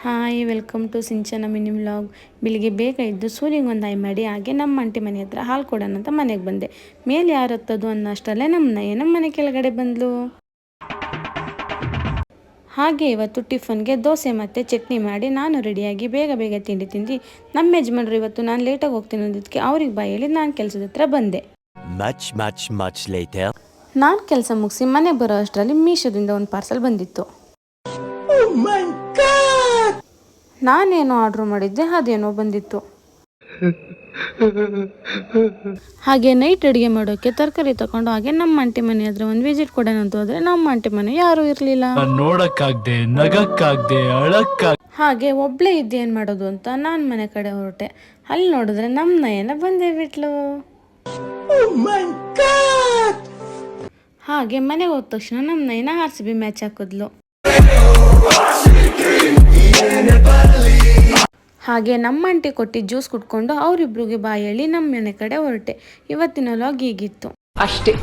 Hi welcome to Sinchana mini vlog. ಬೆಳಿಗ್ಗೆ ಬೇಗ ಇದ್ದು ಸೂರ್ಯಗೆ ಒಂದು ಆಯ್ ಮಾಡಿ ಹಾಗೆ ನಮ್ಮ ಆಂಟಿ ಮನೆ ಹತ್ರ ಹಾಲು ಕೊಡೋಣ ಅಂತ ಮನೆಗೆ ಬಂದೆ. ಮೇಲೆ ಯಾರು ಹತ್ತದು ಅನ್ನೋಷ್ಟರಲ್ಲೇ ನಮ್ಮ ಮನೆ ಕೆಳಗಡೆ ಬಂದ್ಲು. ಹಾಗೆ ಇವತ್ತು ಟಿಫನ್ಗೆ ದೋಸೆ ಮತ್ತು ಚಟ್ನಿ ಮಾಡಿ ನಾನು ರೆಡಿಯಾಗಿ ಬೇಗ ಬೇಗ ತಿಂದು ನಮ್ಮ ಯಜಮಾನ್ರು ಇವತ್ತು ನಾನು ಲೇಟಾಗಿ ಹೋಗ್ತೀನಿ ಅಂದಿದ್ದಕ್ಕೆ ಅವ್ರಿಗೆ ಬಾಯ್ ಹೇಳಿ ನಾನು ಕೆಲಸದ ಹತ್ರ ಬಂದೆ. ನಾನು ಕೆಲಸ ಮುಗಿಸಿ ಮನೆಗೆ ಬರೋ ಅಷ್ಟರಲ್ಲಿ ಮೀಶೋದಿಂದ ಒಂದು ಪಾರ್ಸಲ್ ಬಂದಿತ್ತು. ನಾನೇನೋ ಆರ್ಡ್ರ್ ಮಾಡಿದ್ದೆ ಅದೇನೋ ಬಂದಿತ್ತು. ಹಾಗೆ ನೈಟ್ ಅಡುಗೆ ಮಾಡೋಕ್ಕೆ ತರಕಾರಿ ತಗೊಂಡು ಹಾಗೆ ನಮ್ಮ ಆಂಟಿ ಮನೆ ಹತ್ರ ಒಂದು ವಿಸಿಟ್ ಕೊಡೋಣ ಅಂತ ಹೋದ್ರೆ ನಮ್ಮ ಆಂಟಿ ಮನೆ ಯಾರೂ ಇರಲಿಲ್ಲ. ನೋಡಕ್ಕಾಗ್ದೆ ನಗಕ್ಕಾಗ್ದೆ ಹಾಗೆ ಒಬ್ಳೇ ಇದ್ದೆ ಏನು ಮಾಡೋದು ಅಂತ ನಾನು ಮನೆ ಕಡೆ ಹೊರಟೆ. ಅಲ್ಲಿ ನೋಡಿದ್ರೆ ನಮ್ಮ ನಯನ ಬಂದೇ ಬಿಟ್ಲು. ಹಾಗೆ ಮನೆಗೆ ಹೋದ ತಕ್ಷಣ ನಮ್ಮ ನಯನ RCB ಮ್ಯಾಚ್ ಹಾಕಿದ್ಲು. ಹಾಗೆ ನಮ್ಮ ಆಂಟಿ ಕೊಟ್ಟು ಜ್ಯೂಸ್ ಕುಟ್ಕೊಂಡು ಅವರಿಬ್ರಿಗೆ ಬಾಯಿ ಹೇಳಿ ನಮ್ಮ ಮನೆ ಕಡೆ ಹೊರಟೆ. ಇವತ್ತಿನ ವ್ಲಾಗ್ ಹೀಗಿತ್ತು ಅಷ್ಟೇ.